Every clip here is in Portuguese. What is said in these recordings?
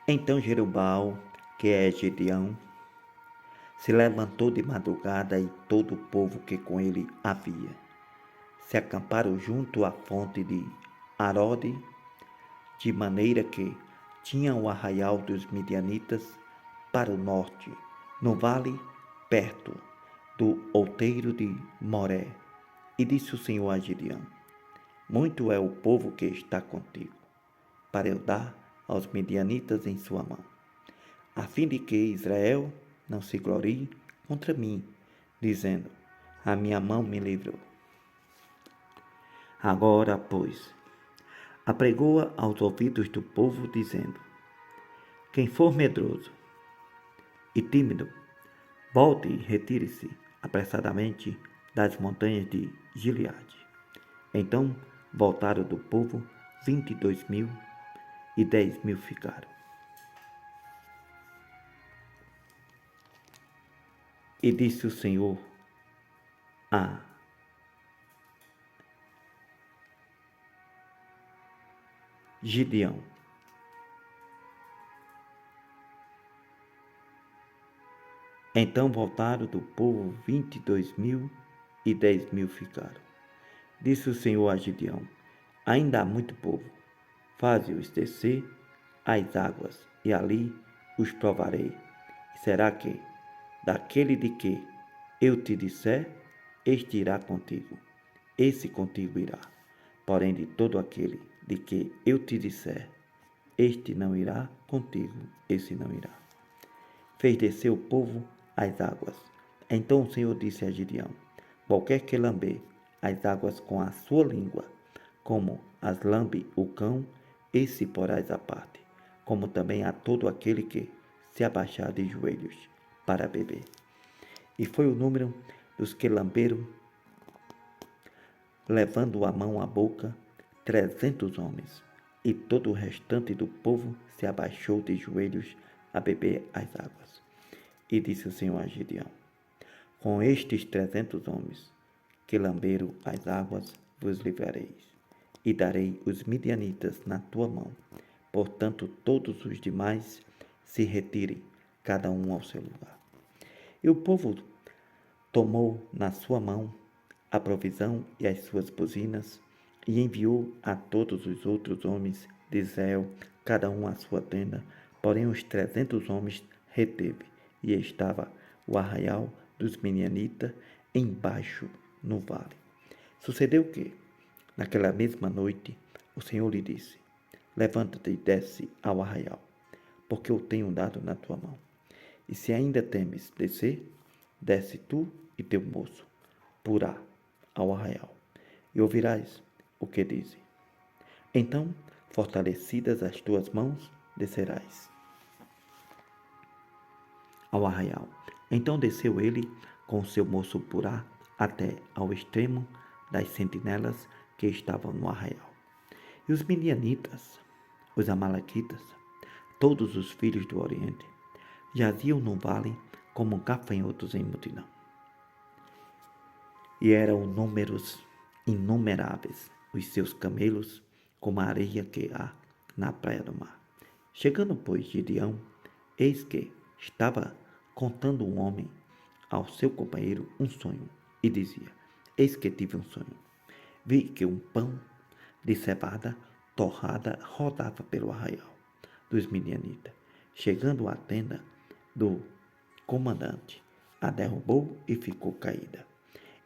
Então Jerubbaal, que é Gedeão, se levantou de madrugada e todo o povo que com ele havia se acamparam junto à fonte de Harode, de maneira que tinham o arraial dos midianitas para o norte, no vale, perto do outeiro de Moré. E disse o Senhor a Gideão: muito é o povo que está contigo, para eu dar aos midianitas em sua mão, a fim de que Israel não se glorie contra mim, dizendo: a minha mão me livrou. Agora, pois, apregou-a aos ouvidos do povo, dizendo: quem for medroso e tímido, volte e retire-se apressadamente das montanhas de Gileade. Então voltaram do povo 22.000 e 10.000 ficaram. E disse o Senhor a Gideão: então voltaram do povo 22.000 e 10.000 ficaram. Disse o Senhor a Gideão: ainda há muito povo, faze-os descer às águas, e ali os provarei. E será que, daquele de que eu te disser, este irá contigo, esse contigo irá. Porém, de todo aquele de que eu te disser, este não irá contigo, esse não irá. Fez descer o povo às águas. Então o Senhor disse a Gideão: qualquer que lamber as águas com a sua língua, como as lambe o cão, esse porás à parte, como também a todo aquele que se abaixar de joelhos para beber. E foi o número dos que lamberam, levando a mão à boca, 300 homens, e todo o restante do povo se abaixou de joelhos a beber as águas. E disse o Senhor a Gideão: com estes 300 homens que lamberam as águas vos livrareis, e darei os midianitas na tua mão. Portanto, todos os demais se retirem, cada um ao seu lugar. E o povo tomou na sua mão a provisão e as suas buzinas, e enviou a todos os outros homens de Israel, cada um à sua tenda. Porém os 300 homens reteve, e estava o arraial dos midianitas embaixo no vale. Sucedeu que, naquela mesma noite, o Senhor lhe disse: levanta-te e desce ao arraial, porque eu tenho dado na tua mão. E se ainda temes descer, desce tu e teu moço, porá ao arraial, e ouvirás o que dizem. Então, fortalecidas as tuas mãos, descerás ao arraial. Então desceu ele com o seu moço porá até ao extremo das sentinelas que estavam no arraial. E os midianitas, os amalequitas, todos os filhos do Oriente, jaziam no vale como gafanhotos em multidão. E eram números inumeráveis os seus camelos, como a areia que há na praia do mar. Chegando, pois, Gideão, eis que estava contando um homem ao seu companheiro um sonho, e dizia: eis que tive um sonho. Vi que um pão de cevada torrada rodava pelo arraial dos midianitas. Chegando à tenda do comandante, a derrubou e ficou caída.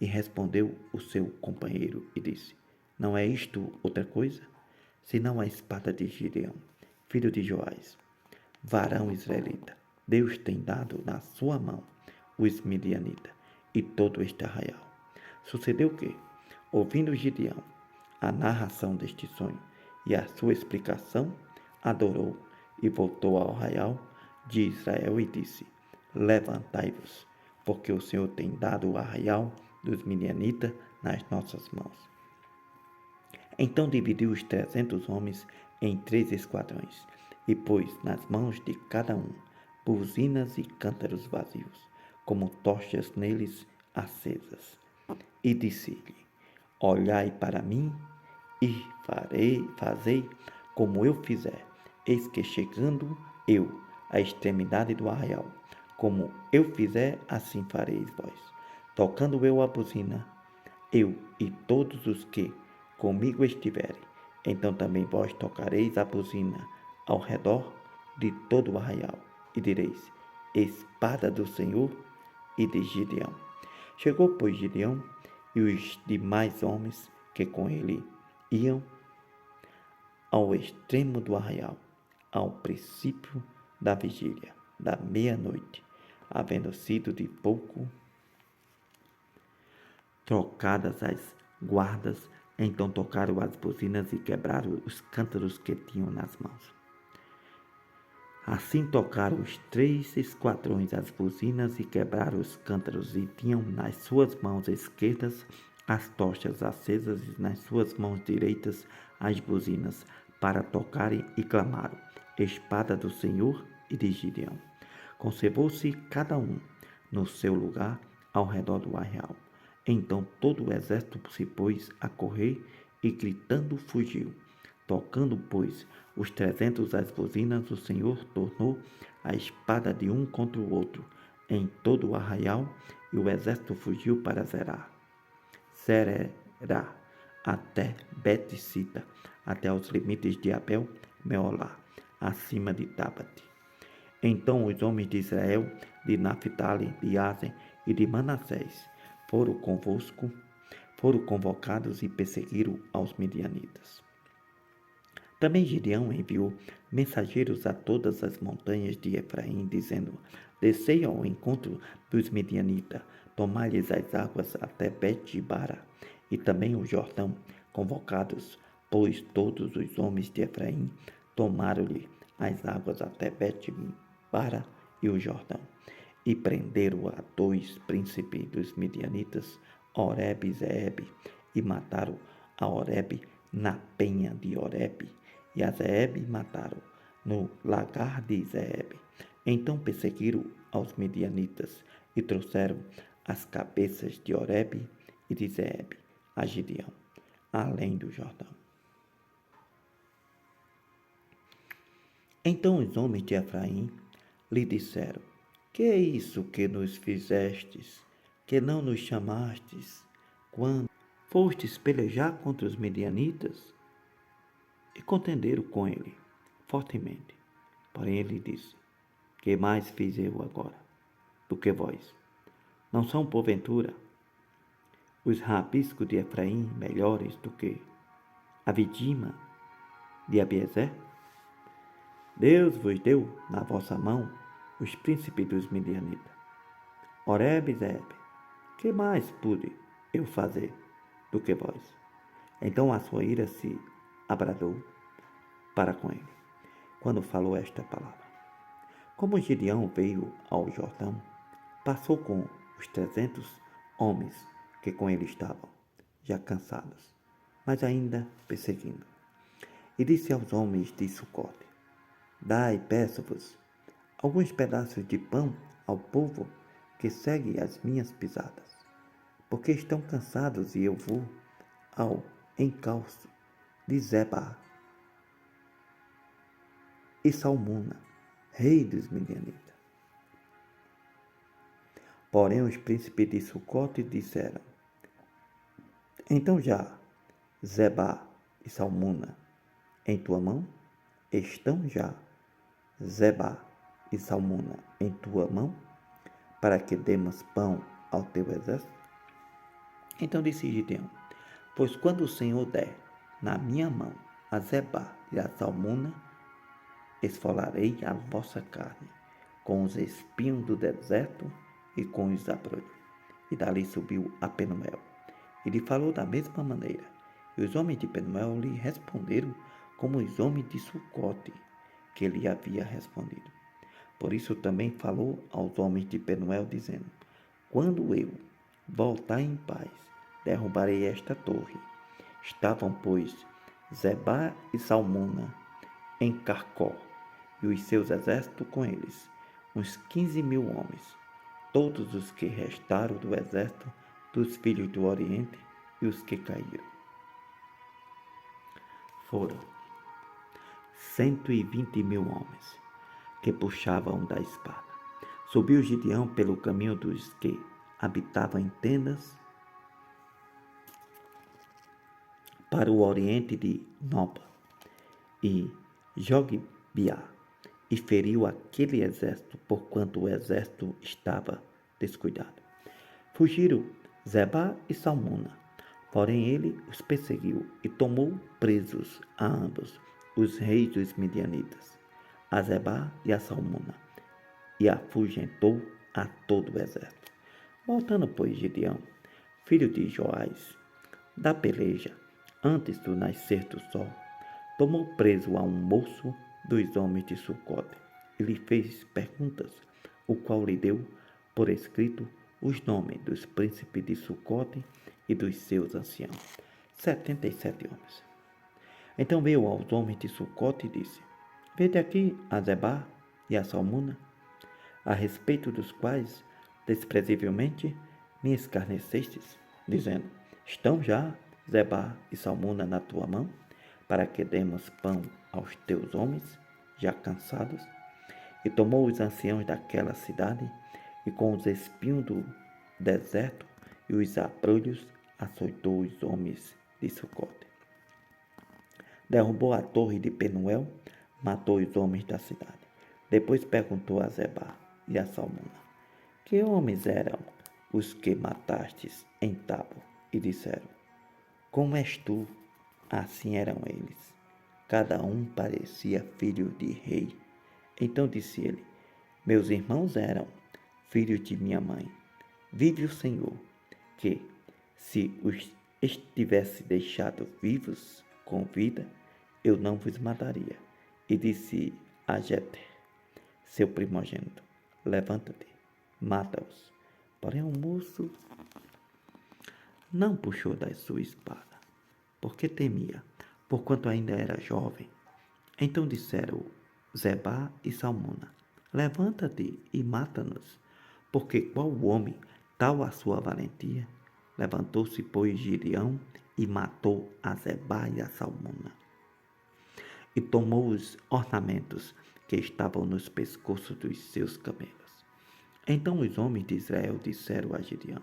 E respondeu o seu companheiro e disse: não é isto outra coisa, senão a espada de Gideão, filho de Joás, varão israelita. Deus tem dado na sua mão os midianitas e todo este arraial. Sucedeu que, ouvindo Gideão a narração deste sonho e a sua explicação, adorou e voltou ao arraial de Israel e disse: levantai-vos, porque o Senhor tem dado o arraial dos midianitas nas nossas mãos. Então dividiu os 300 homens em 3 esquadrões, e pôs nas mãos de cada um buzinas e cântaros vazios, como tochas neles acesas. E disse-lhe: olhai para mim e fazei como eu fizer. Eis que chegando eu a extremidade do arraial. Como eu fizer, assim fareis vós. Tocando eu a buzina, eu e todos os que comigo estiverem, então também vós tocareis a buzina ao redor de todo o arraial, e direis: Espada do Senhor e de Gideão. Chegou, pois, Gideão e os demais homens que com ele iam ao extremo do arraial, ao princípio da vigília, da meia-noite, havendo sido de pouco trocadas as guardas, então tocaram as buzinas e quebraram os cântaros que tinham nas mãos. Assim tocaram os 3 esquadrões as buzinas e quebraram os cântaros, e tinham nas suas mãos esquerdas as tochas acesas e nas suas mãos direitas as buzinas, para tocarem, e clamaram: Espada do Senhor e de Gideão. Conservou-se cada um no seu lugar ao redor do arraial. Então todo o exército se pôs a correr e gritando fugiu. Tocando, pois, os 300 as buzinas, o Senhor tornou a espada de um contra o outro em todo o arraial, e o exército fugiu para Zerá, até Bet-sita, até os limites de Abel-Meolá, acima de Tabate. Então os homens de Israel, de Naphtali, de Asen e de Manassés foram convocados e perseguiram aos midianitas. Também Gideão enviou mensageiros a todas as montanhas de Efraim, dizendo: Descei ao encontro dos midianitas, tomai-lhes as águas até Bet-bara, e também o Jordão. Convocados, pois, todos os homens de Efraim, tomaram-lhe as águas até Bet-bara e o Jordão, e prenderam a 2 príncipes dos midianitas, Oreb e Zeeb, e mataram a Oreb na penha de Oreb, e a Zeeb mataram no lagar de Zeeb. Então perseguiram aos midianitas e trouxeram as cabeças de Oreb e de Zeeb a Gideão, além do Jordão. Então os homens de Efraim lhe disseram: Que é isso que nos fizestes, que não nos chamastes, quando fostes pelejar contra os midianitas? E contenderam com ele fortemente. Porém ele disse: Que mais fiz eu agora do que vós? Não são, porventura, os rabiscos de Efraim melhores do que a vidima de Abiezer? Deus vos deu na vossa mão os príncipes dos midianitas, Oreb e Zeeb. Que mais pude eu fazer do que vós? Então a sua ira se abradou para com ele, quando falou esta palavra. Como Gideão veio ao Jordão, passou com os 300 homens que com ele estavam, já cansados, mas ainda perseguindo. E disse aos homens de Sucote: Dai, peço-vos, alguns pedaços de pão ao povo que segue as minhas pisadas, porque estão cansados, e eu vou ao encalço de Zeba e Salmuna, rei dos midianitas. Porém os príncipes de Sucote disseram: Então já Zeba e Salmuna em tua mão? Estão já Zeba e Salmuna em tua mão, para que demos pão ao teu exército? Então disse Gideão: Pois quando o Senhor der na minha mão a Zeba e a Salmuna, esfolarei a vossa carne com os espinhos do deserto e com os abrolhos. E dali subiu a Penuel. E lhe falou da mesma maneira. E os homens de Penuel lhe responderam como os homens de Sucote, que lhe havia respondido. Por isso também falou aos homens de Penuel, dizendo: Quando eu voltar em paz, derrubarei esta torre. Estavam, pois, Zeba e Salmuna em Carcó, e os seus exércitos com eles, uns 15.000 homens, todos os que restaram do exército dos filhos do Oriente, e os que caíram. Foram 120.000 homens, que puxavam da espada. Subiu Gideão pelo caminho dos que habitavam em tendas para o oriente de Noba e Jogbeá, e feriu aquele exército, porquanto o exército estava descuidado. Fugiram Zebá e Salmuna, porém ele os perseguiu e tomou presos a ambos, os reis dos midianitas, a Zebá e a Salmuna, e afugentou a todo o exército. Voltando, pois, Gideão, filho de Joás, da peleja, antes do nascer do sol, tomou preso a um moço dos homens de Sucote e lhe fez perguntas, o qual lhe deu por escrito os nomes dos príncipes de Sucote e dos seus anciãos, 77 homens. Então veio aos homens de Sucote e disse: Vede aqui a Zebá e a Salmuna, a respeito dos quais desprezivelmente me escarnecestes, dizendo: Estão já Zebá e Salmuna na tua mão, para que demos pão aos teus homens, já cansados? E tomou os anciãos daquela cidade, e com os espinhos do deserto e os abrolhos açoitou os homens de Sucote. Derrubou a torre de Penuel, matou os homens da cidade. Depois perguntou a Zebá e a Salmuna: Que homens eram os que matastes em Tabo? E disseram: Como és tu? Assim eram eles. Cada um parecia filho de rei. Então disse ele: Meus irmãos eram filhos de minha mãe. Vive o Senhor, que, se os estivesse deixado vivos com vida, eu não vos mataria. E disse a Jeter, seu primogênito: Levanta-te, mata-os. Porém o moço não puxou da sua espada, porque temia, porquanto ainda era jovem. Então disseram Zebá e Salmuna: Levanta-te e mata-nos, porque qual homem, tal a sua valentia? Levantou-se, pois, Gideão e matou a Zebá e a Salmuna, e tomou os ornamentos que estavam nos pescoços dos seus camelos. Então os homens de Israel disseram a Gideão: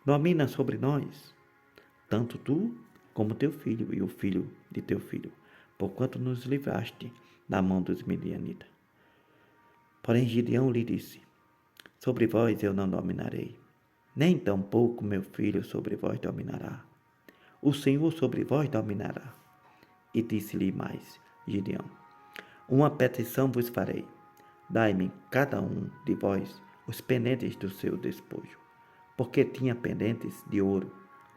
Domina sobre nós, tanto tu como teu filho e o filho de teu filho, porquanto nos livraste da mão dos midianitas. Porém Gideão lhe disse: Sobre vós eu não dominarei, nem tampouco meu filho sobre vós dominará. O Senhor sobre vós dominará. E disse-lhe mais Gideão: Uma petição vos farei. Dai-me cada um de vós os pendentes do seu despojo, porque tinha pendentes de ouro,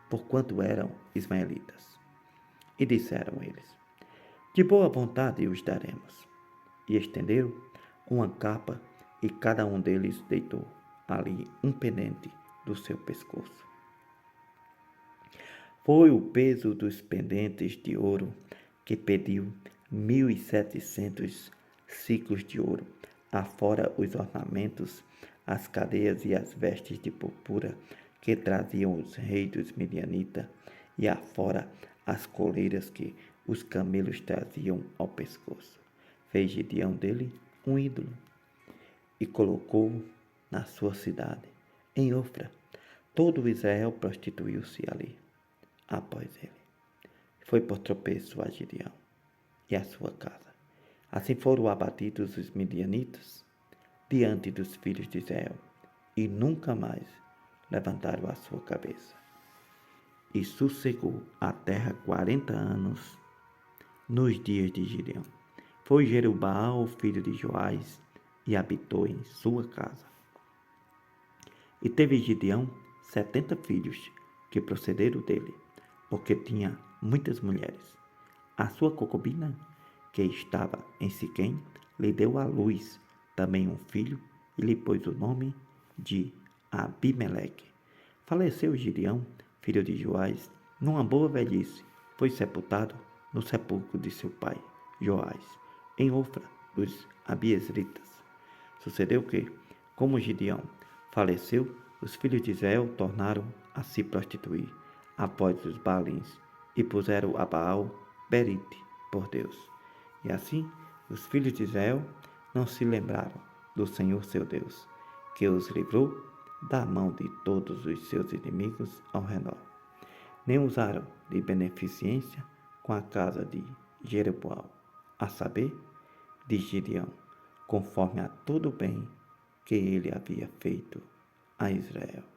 porquanto eram ismaelitas. E disseram eles: De boa vontade os daremos. E estenderam uma capa, e cada um deles deitou ali um pendente do seu pescoço. Foi o peso dos pendentes de ouro que pediu 1.700 ciclos de ouro, afora os ornamentos, as cadeias e as vestes de purpura que traziam os reis dos midianitas, e afora as coleiras que os camelos traziam ao pescoço. Fez Gideão dele um ídolo e colocou na sua cidade, em Ofra. Todo Israel prostituiu-se ali após ele. Foi por tropeço a Gideão e a sua casa. Assim foram abatidos os midianitas diante dos filhos de Israel, e nunca mais levantaram a sua cabeça. E sossegou a terra 40 anos nos dias de Gideão. Foi Jerubaal, filho de Joás, e habitou em sua casa. E teve Gideão 70 filhos que procederam dele, porque tinha muitas mulheres. A sua concubina, que estava em Siquém, lhe deu à luz também um filho, e lhe pôs o nome de Abimeleque. Faleceu Gideão, filho de Joás, numa boa velhice. Foi sepultado no sepulcro de seu pai, Joás, em Ofra dos Abiezritas. Sucedeu que, como Gideão faleceu, os filhos de Israel tornaram a se prostituir após os Baalins, e puseram a Baal Berite por Deus. E assim os filhos de Israel não se lembraram do Senhor seu Deus, que os livrou da mão de todos os seus inimigos ao redor, nem usaram de beneficência com a casa de Jeroboão, a saber, de Gideão, conforme a todo o bem que ele havia feito a Israel.